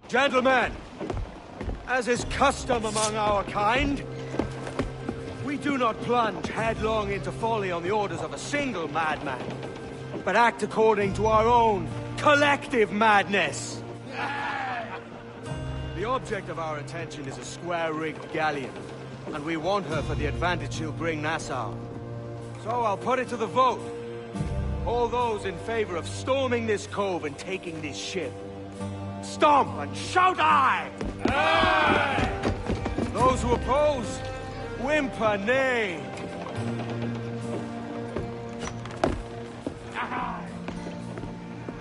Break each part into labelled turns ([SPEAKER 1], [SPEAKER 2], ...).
[SPEAKER 1] Gentlemen, as is custom among our kind, we do not plunge headlong into folly on the orders of a single madman, but act according to our own collective madness. The object of our attention is a square-rigged galleon, and we want her for the advantage she'll bring Nassau. So I'll put it to the vote. All those in favor of storming this cove and taking this ship, stomp and shout aye! Aye! Those who oppose, whimper nay.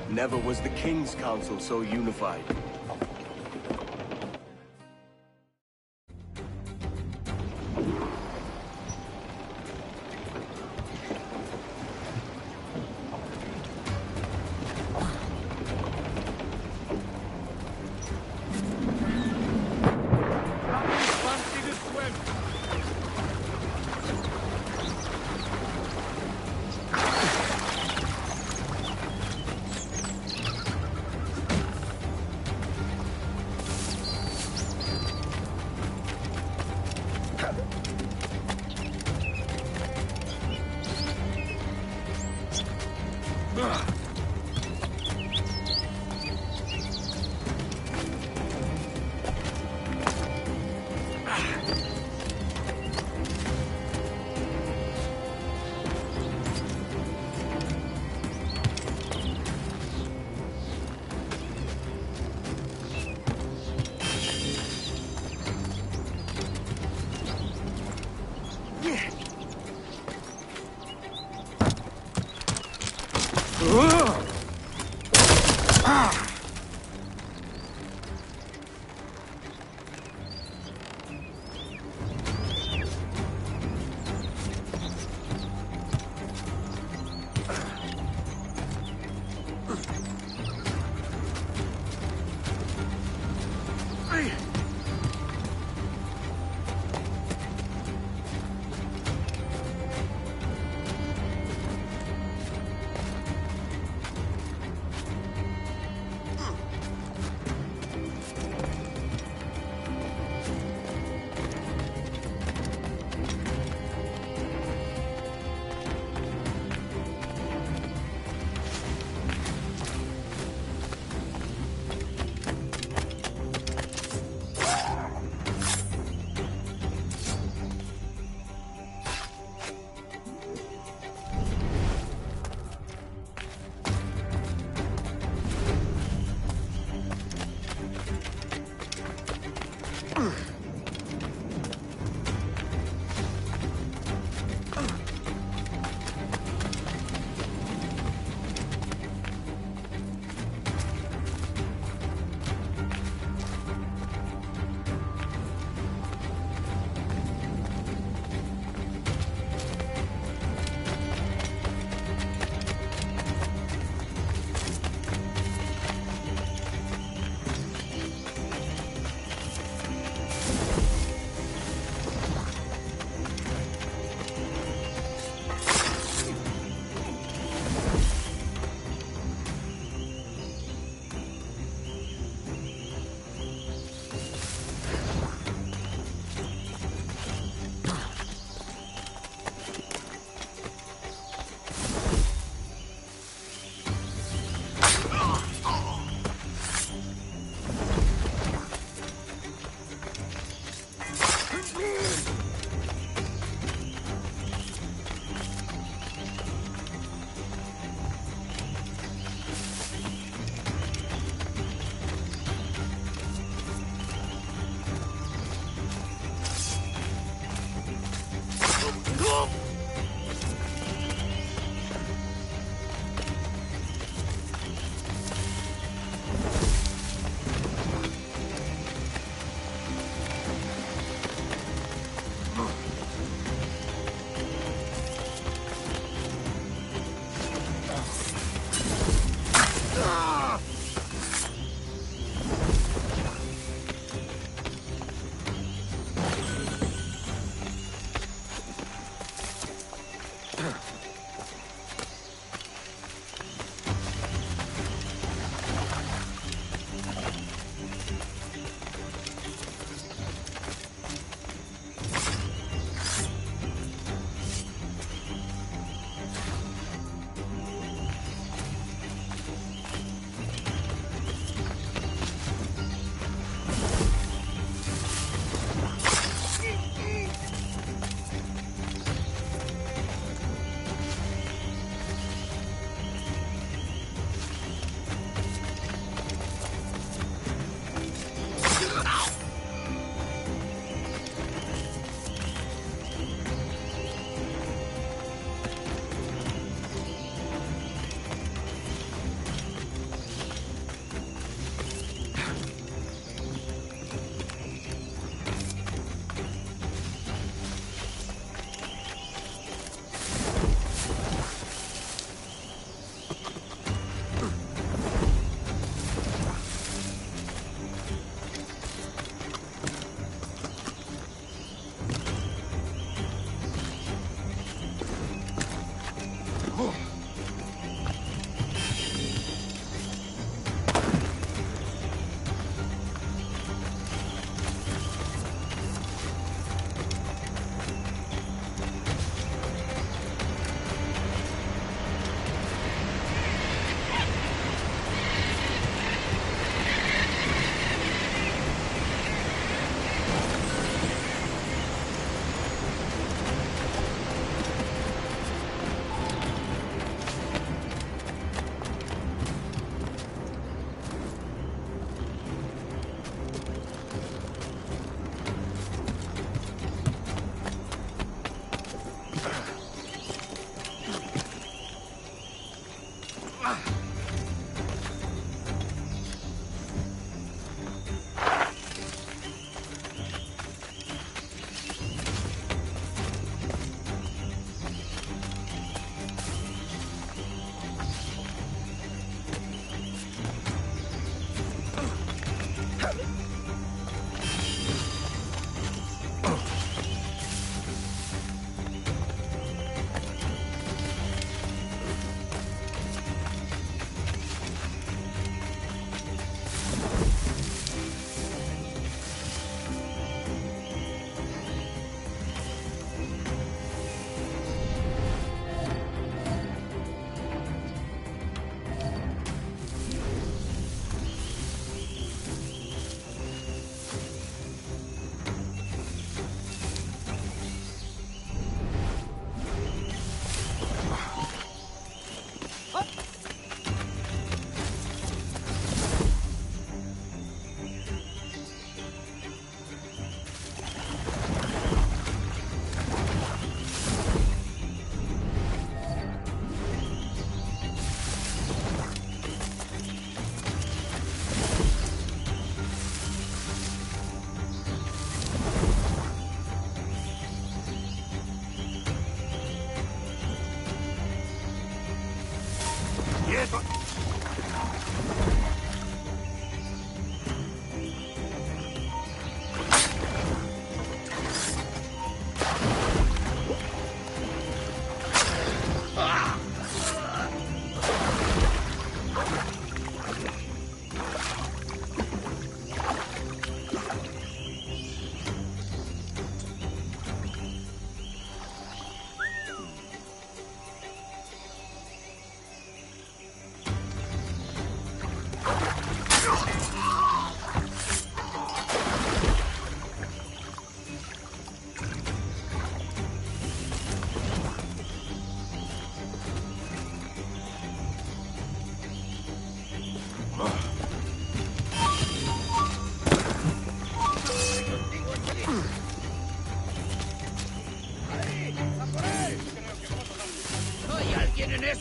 [SPEAKER 2] Never was the King's Council so unified.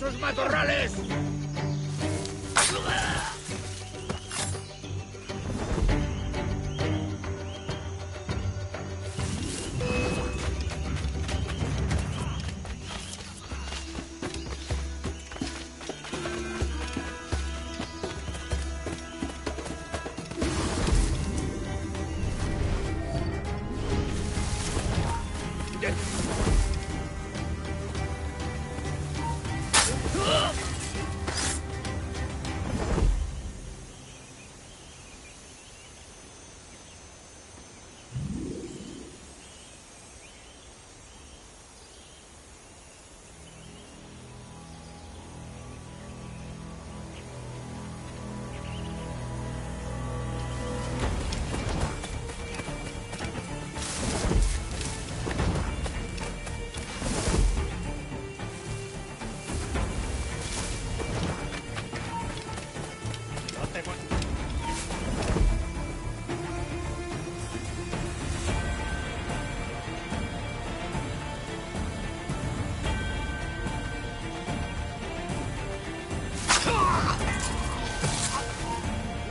[SPEAKER 3] esos matorrales!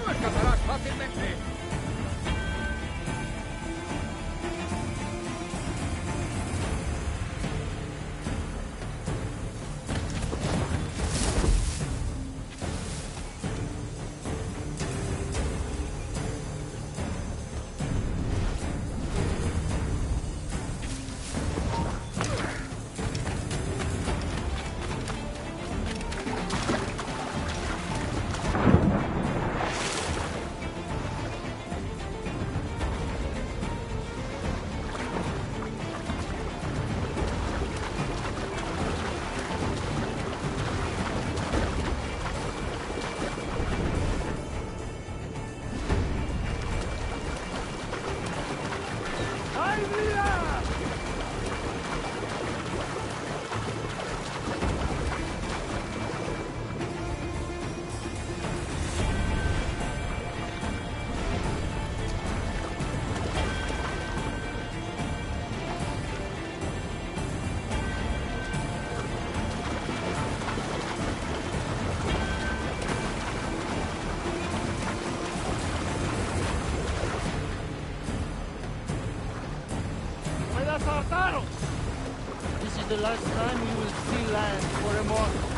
[SPEAKER 3] ¡No escaparás fácilmente!
[SPEAKER 4] This is the last time you will see land for a month.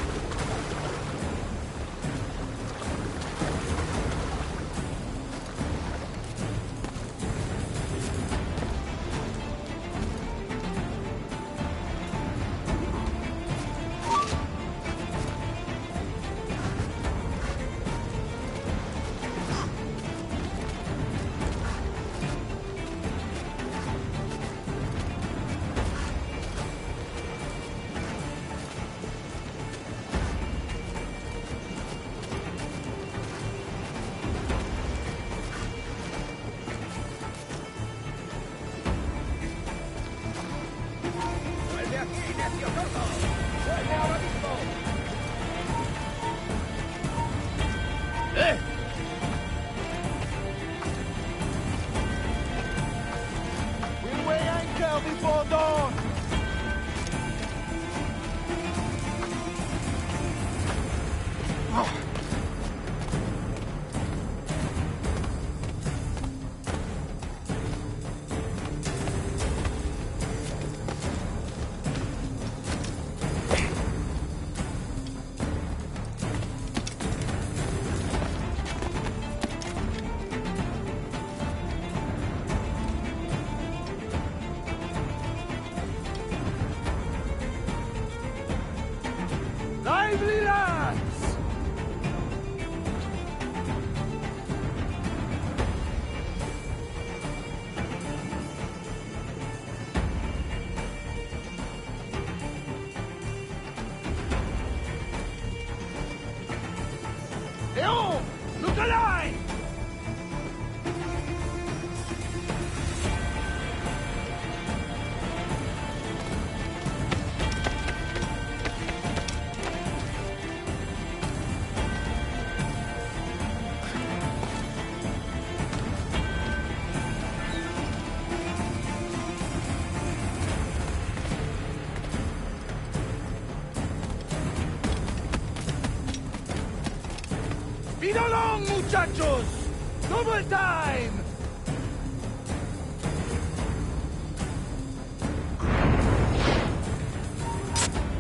[SPEAKER 3] Lead along, muchachos! Double time!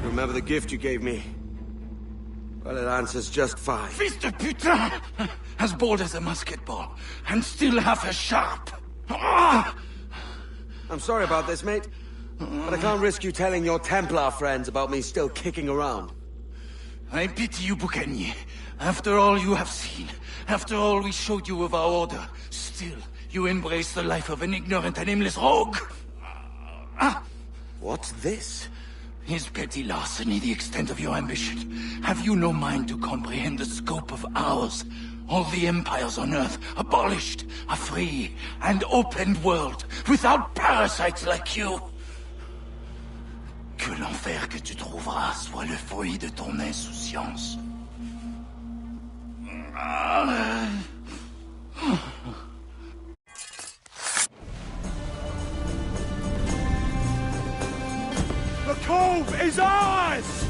[SPEAKER 1] Remember the gift you gave me? Well, it answers just fine.
[SPEAKER 3] Fils de putain! As bold as a musket ball, and still half as sharp. Ah!
[SPEAKER 1] I'm sorry about this, mate. But I can't risk you telling your Templar friends about me still kicking around.
[SPEAKER 3] I pity you, Boucanier. After all you have seen, after all we showed you of our order, still you embrace the life of an ignorant and aimless rogue.
[SPEAKER 1] What's this?
[SPEAKER 3] Is petty larceny the extent of your ambition? Have you no mind to comprehend the scope of ours? All the empires on Earth abolished, a free and open world, without parasites like you. Que l'enfer que tu trouveras soit le fruit de ton insouciance.
[SPEAKER 1] The cove is ours!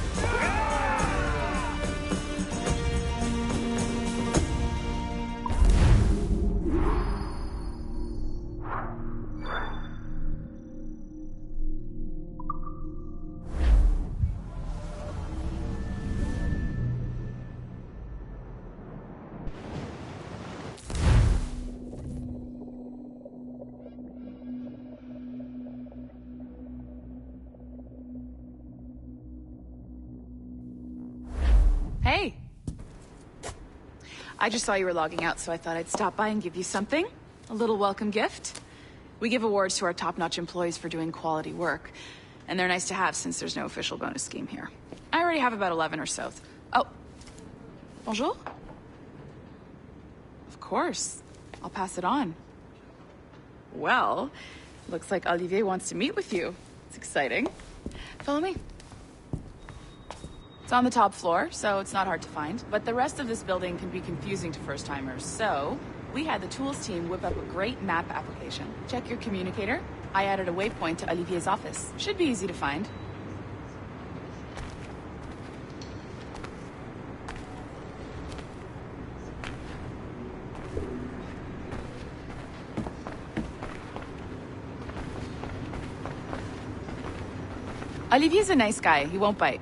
[SPEAKER 5] Hey! I just saw you were logging out, so I thought I'd stop by and give you something. A little welcome gift. We give awards to our top-notch employees for doing quality work, and they're nice to have since there's no official bonus scheme here. I already have about 11 or so. Oh. Bonjour? Of course. I'll pass it on. Well, looks like Olivier wants to meet with you. It's exciting. Follow me. It's on the top floor, so it's not hard to find. But the rest of this building can be confusing to first-timers, so we had the tools team whip up a great map application. Check your communicator. I added a waypoint to Olivier's office. Should be easy to find. Olivier's a nice guy. He won't bite.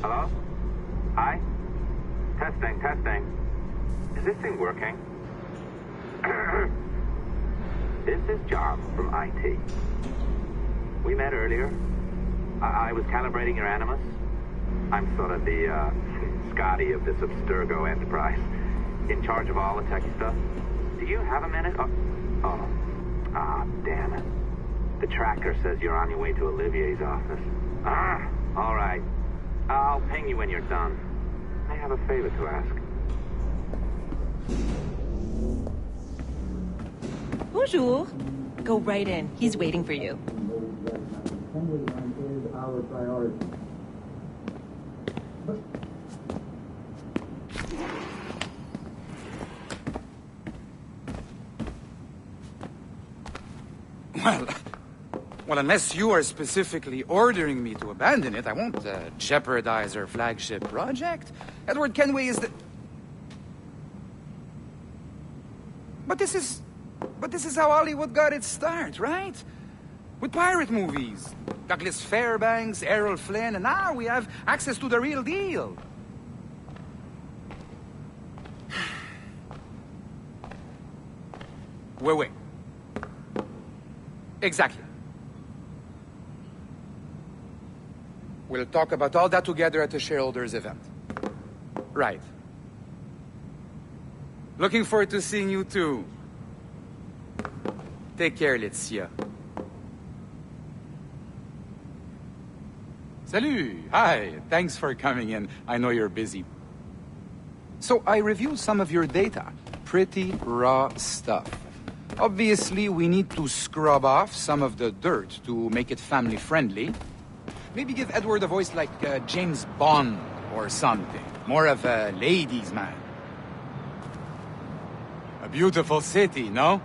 [SPEAKER 6] Hello? Hi? Testing. Is this thing working? This is John from IT. We met earlier. I was calibrating your Animus. I'm sort of the, Scotty of this Abstergo enterprise. In charge of all the techie stuff. Do you have a minute? Damn it. The tracker says you're on your way to Olivier's office. All right. I'll ping you when you're done. I have a favor to ask.
[SPEAKER 7] Bonjour. Go right in. He's waiting for you.
[SPEAKER 1] Our priority.
[SPEAKER 8] Well, unless you are specifically ordering me to abandon it, I won't jeopardize our flagship project. Edward Kenway is the... But this is how Hollywood got its start, right? With pirate movies. Douglas Fairbanks, Errol Flynn, and now we have access to the real deal. Wait. Exactly. We'll talk about all that together at the shareholders event. Right. Looking forward to seeing you too. Take care, Laetitia. Salut! Hi, thanks for coming in. I know you're busy. So I reviewed some of your data. Pretty raw stuff. Obviously, we need to scrub off some of the dirt to make it family-friendly. Maybe give Edward a voice like James Bond or something. More of a ladies' man. beautiful city, no?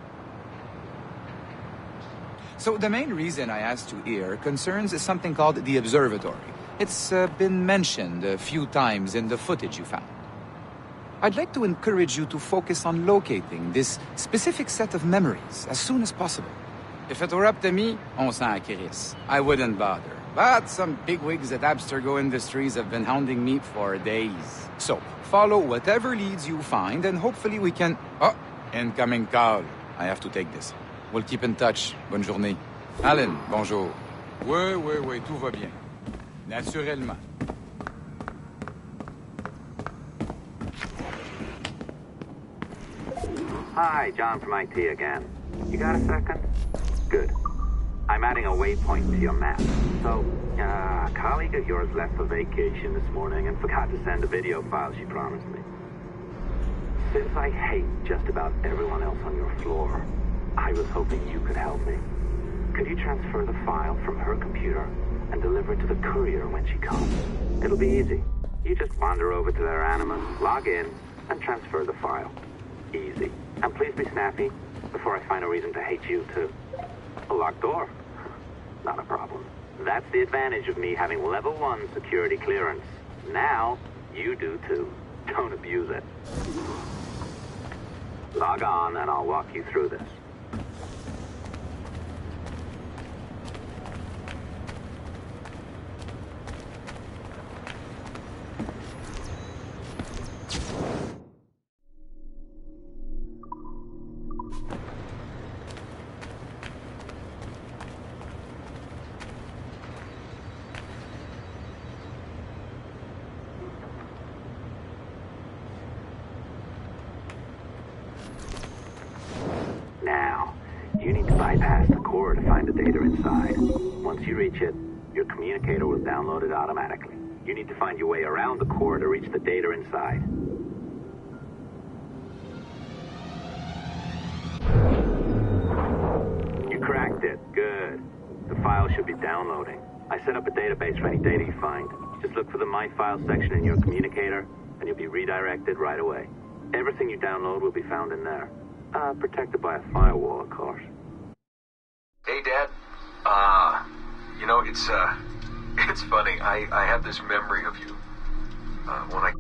[SPEAKER 8] So the main reason I asked you here concerns something called the observatory. It's been mentioned a few times in the footage you found. I'd like to encourage you to focus on locating this specific set of memories as soon as possible. If it were up to me, on s'en crisse. I wouldn't bother. But some bigwigs at Abstergo Industries have been hounding me for days. So, follow whatever leads you find, and hopefully we can... Oh, incoming call. I have to take this. We'll keep in touch. Bonne journée. Alan, bonjour. Oui, tout va bien. Naturellement.
[SPEAKER 6] Hi, John from IT again. You got a second? Good. I'm adding a waypoint to your map. So, a colleague of yours left for vacation this morning and forgot to send a video file she promised me. Since I hate just about everyone else on your floor, I was hoping you could help me. Could you transfer the file from her computer and deliver it to the courier when she comes? It'll be easy. You just wander over to their Animus, log in, and transfer the file. Easy. And please be snappy before I find a reason to hate you, too. A locked door? Not a problem. That's the advantage of me having level 1 security clearance. Now, you do too. Don't abuse it. Log on and I'll walk you through this. Now, you need to bypass the core to find the data inside. Once you reach it, your communicator will download it automatically. You need to find your way around the core to reach the data inside. You cracked it. Good. The file should be downloading. I set up a database for any data you find. Just look for the My Files section in your communicator, and you'll be redirected right away. Everything you download will be found in there. Protected by a firewall, of course.
[SPEAKER 2] Hey, Dad. You know, it's funny. I have this memory of you. When I...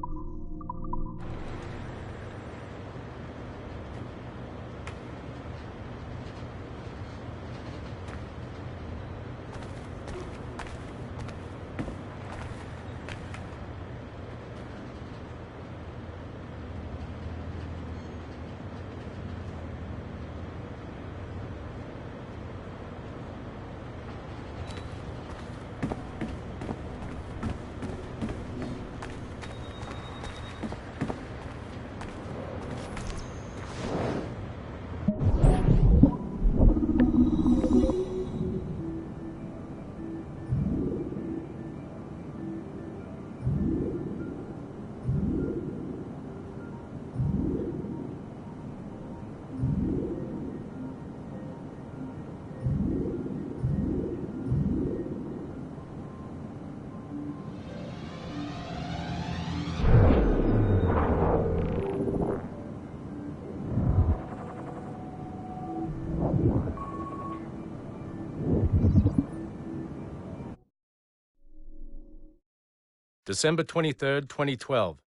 [SPEAKER 9] December 23rd, 2012.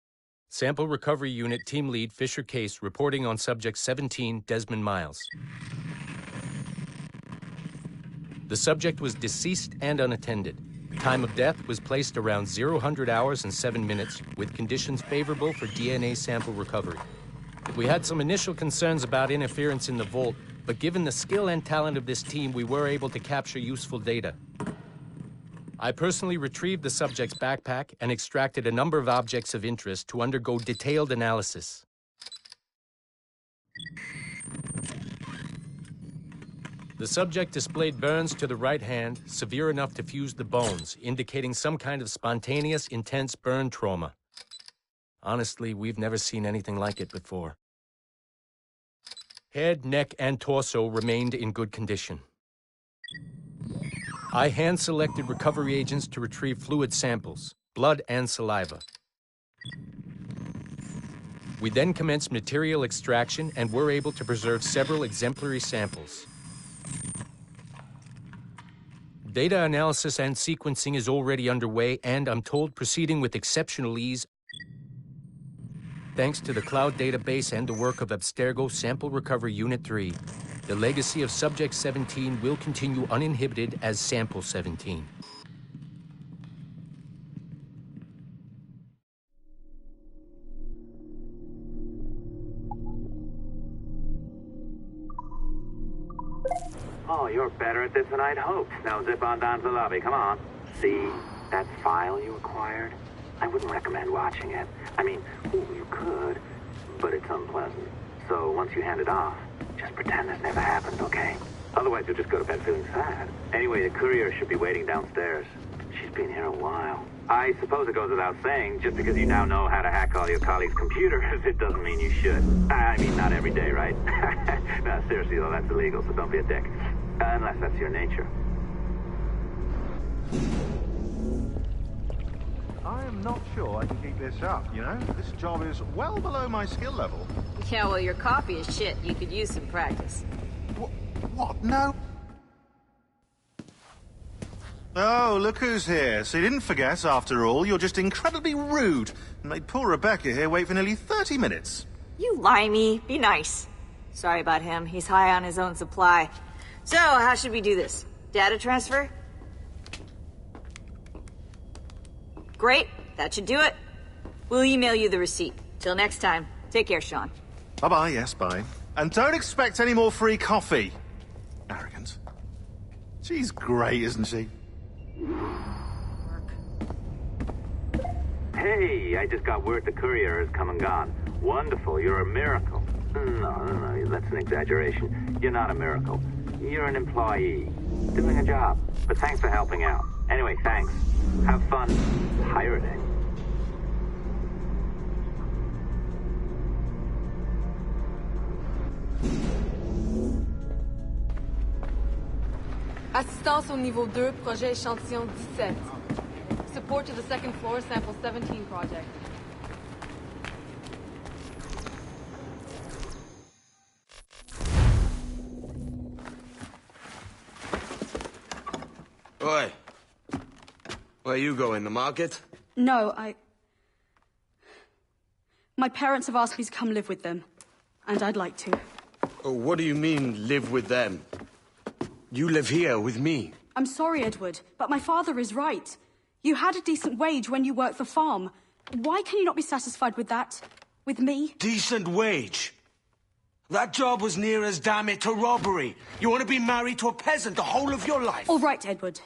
[SPEAKER 9] Sample Recovery Unit Team Lead Fisher Case reporting on Subject 17, Desmond Miles. The subject was deceased and unattended. Time of death was placed around 00 hours and 7 minutes, with conditions favorable for DNA sample recovery. We had some initial concerns about interference in the vault, but given the skill and talent of this team, we were able to capture useful data. I personally retrieved the subject's backpack and extracted a number of objects of interest to undergo detailed analysis. The subject displayed burns to the right hand, severe enough to fuse the bones, indicating some kind of spontaneous, intense burn trauma. Honestly, we've never seen anything like it before. Head, neck, and torso remained in good condition. I hand-selected recovery agents to retrieve fluid samples, blood and saliva. We then commenced material extraction and were able to preserve several exemplary samples. Data analysis and sequencing is already underway, and I'm told proceeding with exceptional ease thanks to the cloud database and the work of Abstergo Sample Recovery Unit 3. The legacy of Subject 17 will continue uninhibited as Sample 17.
[SPEAKER 6] Oh, you're better at this than I'd hoped. Now zip on down to the lobby. Come on. See that file you acquired? I wouldn't recommend watching it. I mean, you could, but it's unpleasant. So once you hand it off, just pretend this never happened, okay? Otherwise, you'll just go to bed feeling sad. Anyway, the courier should be waiting downstairs. She's been here a while. I suppose it goes without saying, just because you now know how to hack all your colleagues' computers, it doesn't mean you should. I mean, not every day, right? No, seriously, though, that's illegal, so don't be a dick. Unless that's your nature.
[SPEAKER 10] I am not sure I can keep this up, you know? This job is well below my skill level.
[SPEAKER 11] Yeah, well, your copy is shit. You could use some practice.
[SPEAKER 10] What? No? Oh, look who's here. So you didn't forget, after all. You're just incredibly rude. And made poor Rebecca here wait for nearly 30 minutes.
[SPEAKER 11] You limey. Be nice. Sorry about him. He's high on his own supply. So, how should we do this? Data transfer? Great. That should do it. We'll email you the receipt. Till next time. Take care, Sean.
[SPEAKER 10] Bye-bye, yes, bye. And don't expect any more free coffee. Arrogant. She's great, isn't she?
[SPEAKER 6] Hey, I just got word the courier has come and gone. Wonderful, you're a miracle. No, that's an exaggeration. You're not a miracle. You're an employee, doing a job. But thanks for helping out. Anyway, thanks. Have fun pirating.
[SPEAKER 12] Assistance au niveau 2, projet échantillon 17. Support to the second floor, sample 17 project.
[SPEAKER 1] Oi. Where you going, the market?
[SPEAKER 13] No, my parents have asked me to come live with them. And I'd like to.
[SPEAKER 1] Oh, what do you mean, live with them? You live here with me.
[SPEAKER 13] I'm sorry, Edward, but my father is right. You had a decent wage when you worked the farm. Why can you not be satisfied with that? With me?
[SPEAKER 1] Decent wage? That job was near as, damn it, to robbery. You want to be married to a peasant the whole of your life?
[SPEAKER 13] All right, Edward.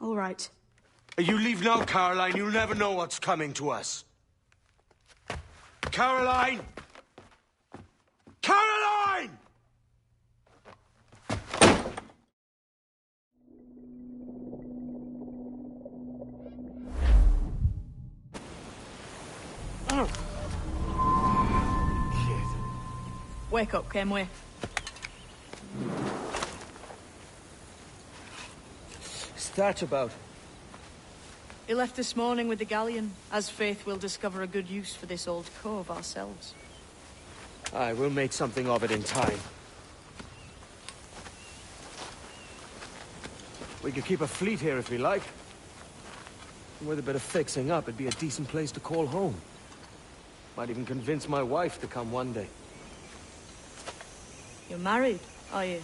[SPEAKER 13] All right.
[SPEAKER 1] You leave now, Caroline. You'll never know what's coming to us. Caroline! Caroline!
[SPEAKER 12] Wake up, Kenway.
[SPEAKER 1] What's that about?
[SPEAKER 12] He left this morning with the galleon. As faith, we'll discover a good use for this old cove ourselves.
[SPEAKER 1] Aye, we'll make something of it in time. We could keep a fleet here if we like. With a bit of fixing up, it'd be a decent place to call home. Might even convince my wife to come one day.
[SPEAKER 12] You're married, are you?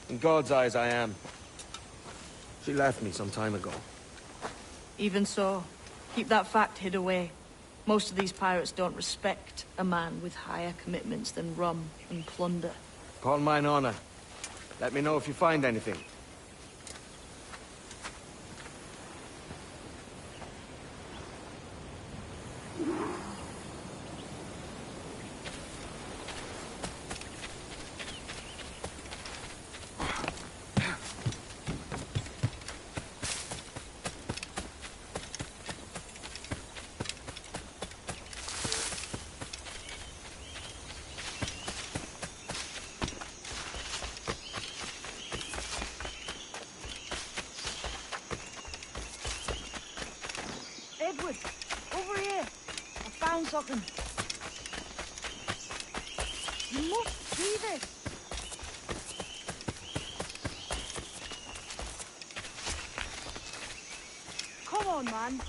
[SPEAKER 1] In God's eyes, I am. She left me some time ago.
[SPEAKER 12] Even so, keep that fact hid away. Most of these pirates don't respect a man with higher commitments than rum and plunder.
[SPEAKER 1] Upon mine honor. Let me know if you find anything.
[SPEAKER 13] Edward!
[SPEAKER 12] Over here! I found something. You must see this! Come on, man.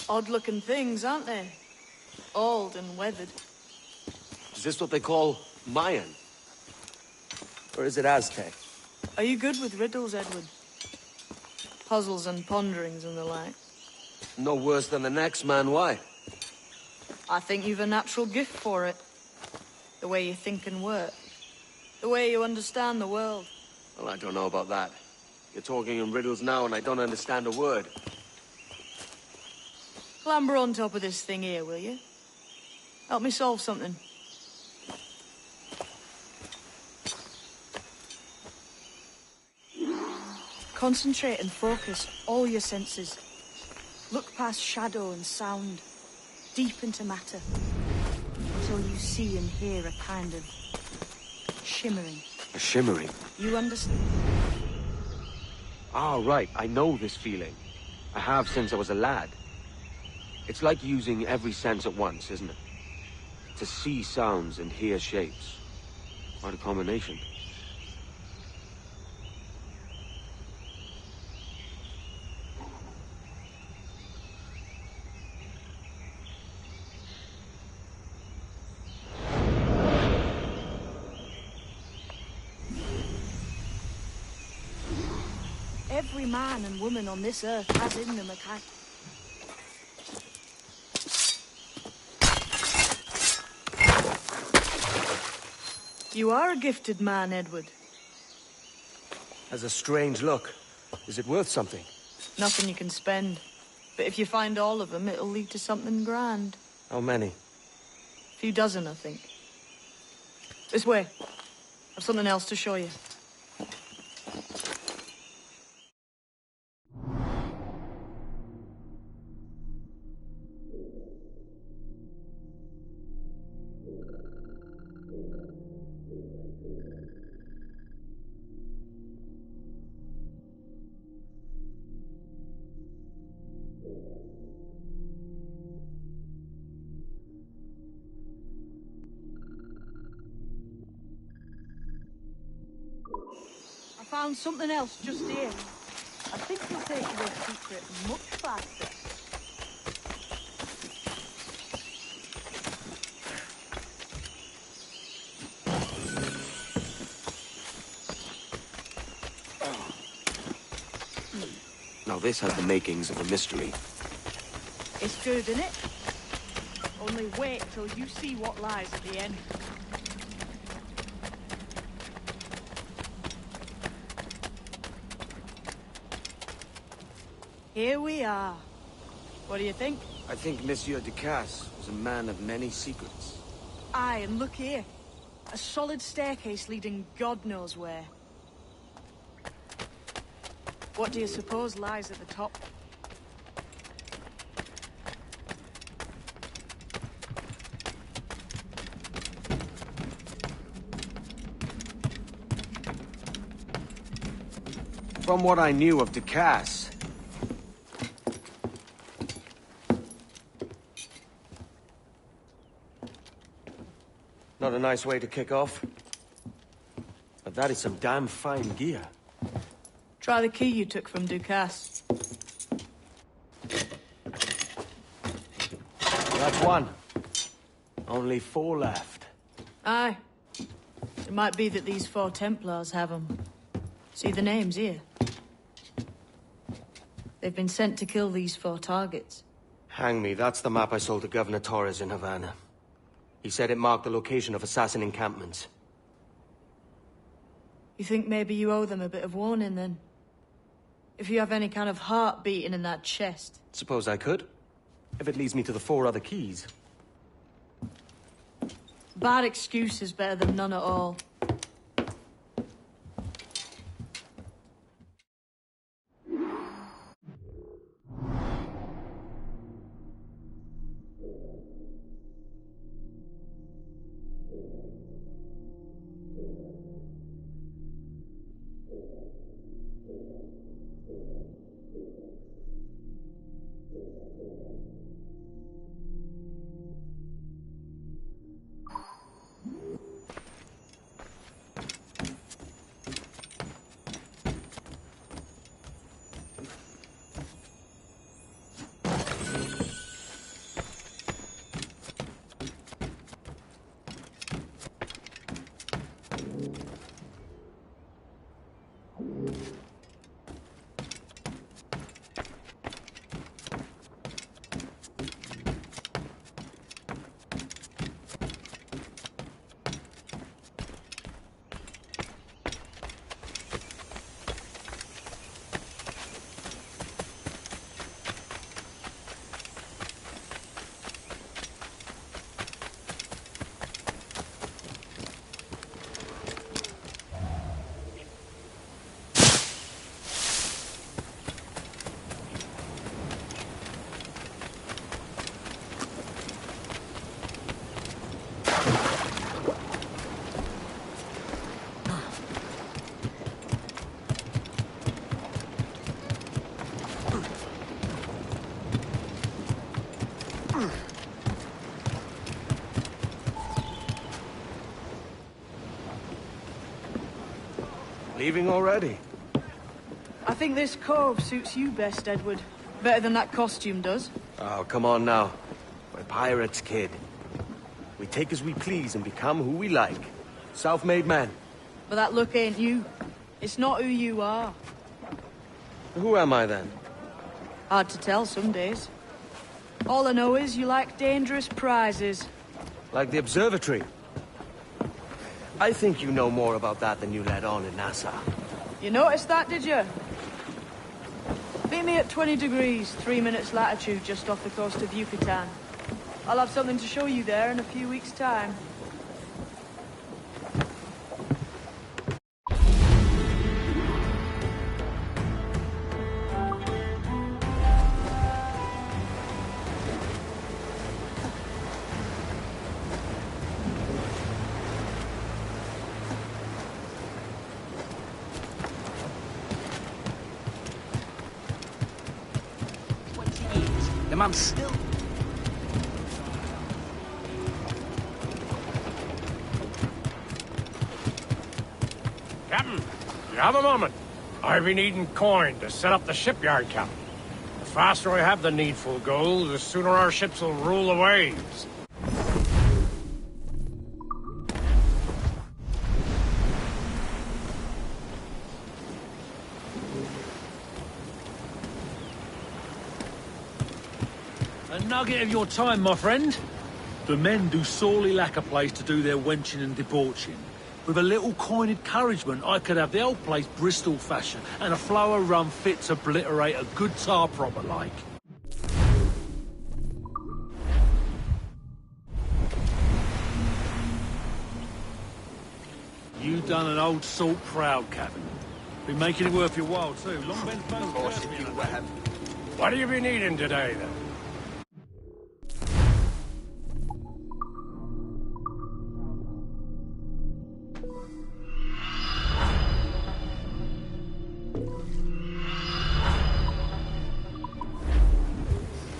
[SPEAKER 12] Odd-looking things, aren't they? Old and weathered.
[SPEAKER 14] Is this what they call Mayan? Or is it Aztec?
[SPEAKER 12] Are you good with riddles, Edward? Puzzles and ponderings and the like?
[SPEAKER 14] No worse than the next man, why?
[SPEAKER 12] I think you've a natural gift for it. The way you think and work. The way you understand the world.
[SPEAKER 14] Well, I don't know about that. You're talking in riddles now and I don't understand a word.
[SPEAKER 12] Clamber on top of this thing here, will you? Help me solve something. Concentrate and focus all your senses. Look past shadow and sound, deep into matter, until you see and hear a kind of shimmering.
[SPEAKER 14] A shimmering?
[SPEAKER 12] You understand?
[SPEAKER 14] Ah, right. I know this feeling. I have since I was a lad. It's like using every sense at once, isn't it? To see sounds and hear shapes. What a combination.
[SPEAKER 12] Every man and woman on this earth has in them a kind... You are a gifted man, Edward.
[SPEAKER 14] Has a strange look. Is it worth something?
[SPEAKER 12] Nothing you can spend. But if you find all of them, it'll lead to something grand.
[SPEAKER 14] How many?
[SPEAKER 12] A few dozen, I think. This way. I've something else to show you. I found something else just here. I think you'll take this secret much faster.
[SPEAKER 14] Now this has the makings of a mystery.
[SPEAKER 12] It's good, isn't it? Only wait till you see what lies at the end. Here we are. What do you think?
[SPEAKER 14] I think Monsieur Ducasse was a man of many secrets.
[SPEAKER 12] Aye, and look here. A solid staircase leading God knows where. What do you suppose lies at the top?
[SPEAKER 14] From what I knew of Ducasse, not a nice way to kick off. But that is some damn fine gear.
[SPEAKER 12] Try the key you took from Ducasse.
[SPEAKER 14] That's one. Only 4 left.
[SPEAKER 12] Aye. It might be that these 4 Templars have them. See the names here? They've been sent to kill these 4 targets.
[SPEAKER 14] Hang me, that's the map I sold to Governor Torres in Havana. He said it marked the location of assassin encampments.
[SPEAKER 12] You think maybe you owe them a bit of warning, then? If you have any kind of heart beating in that chest.
[SPEAKER 14] Suppose I could. If it leads me to the 4 other keys.
[SPEAKER 12] Bad excuse is better than none at all.
[SPEAKER 1] Leaving already?
[SPEAKER 12] I think this cove suits you best, Edward. Better than that costume does.
[SPEAKER 1] Oh, come on now. We're pirates, kid. We take as we please and become who we like. Self-made men.
[SPEAKER 12] But that look ain't you. It's not who you are.
[SPEAKER 1] Who am I then?
[SPEAKER 12] Hard to tell some days. All I know is you like dangerous prizes.
[SPEAKER 1] Like the observatory. I think you know more about that than you let on in Nassau.
[SPEAKER 12] You noticed that, did you? Meet me at 20 degrees, 3 minutes latitude just off the coast of Yucatan. I'll have something to show you there in a few weeks' time.
[SPEAKER 3] The man's still...
[SPEAKER 15] Captain, you have a moment. I've been needing coin to set up the shipyard, Captain. The faster I have the needful gold, the sooner our ships will rule the waves.
[SPEAKER 16] A nugget of your time, my friend. The men do sorely lack a place to do their wenching and debauching. With a little coin encouragement, I could have the old place Bristol fashion and a flow of rum fit to obliterate a good tar proper like. You done an old salt proud, Captain. Been making it worth your while, too. Long been
[SPEAKER 15] Of course you have. What do you be needing today, then?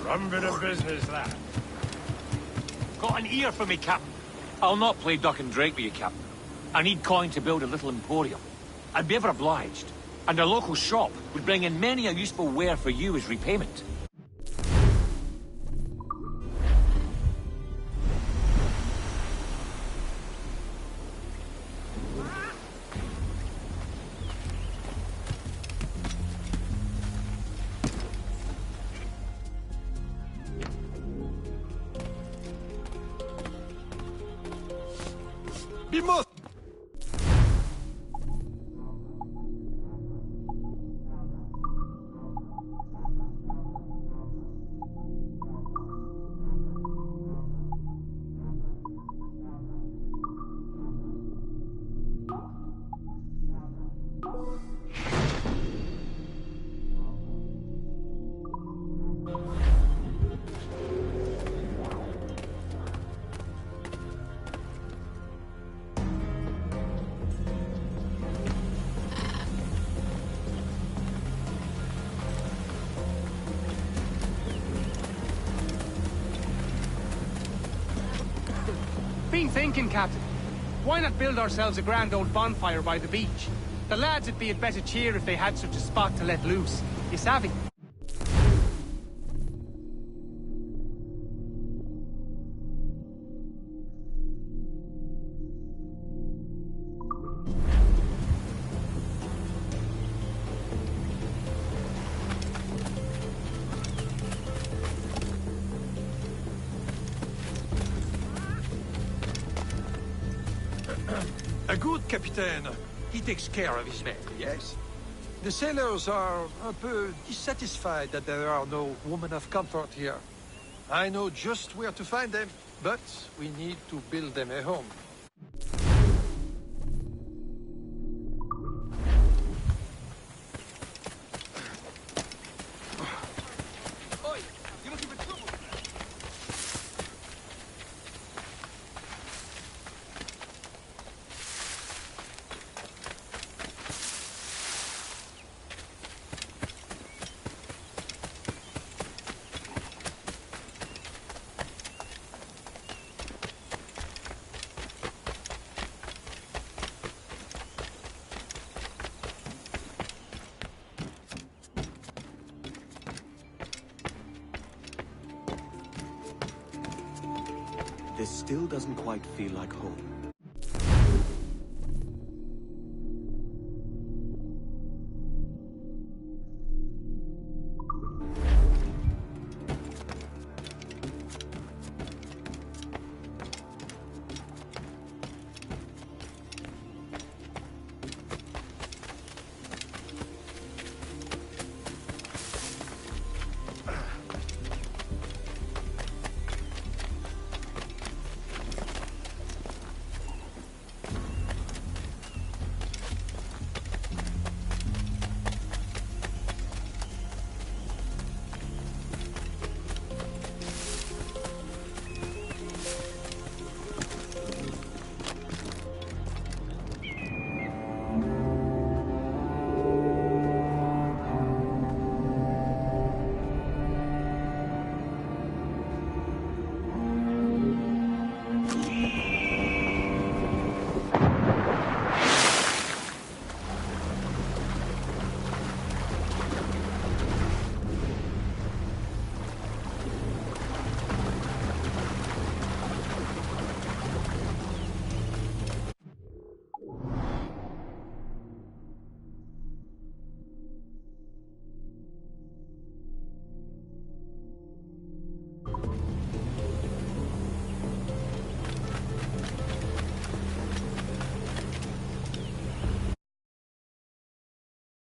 [SPEAKER 15] Rum bit of business, that.
[SPEAKER 17] Got an ear for me, Captain. I'll not play duck and drake with you, Captain. I need coin to build a little emporium. I'd be ever obliged. And a local shop would bring in many a useful ware for you as repayment.
[SPEAKER 15] We must!
[SPEAKER 18] Been thinking, Captain. Why not build ourselves a grand old bonfire by the beach? The lads would be in better cheer if they had such a spot to let loose. You savvy?
[SPEAKER 19] A good captain, he takes care of his men, yes? The sailors are un peu dissatisfied that there are no women of comfort here. I know just where to find them, but we need to build them a home.
[SPEAKER 20] This still doesn't quite feel like home.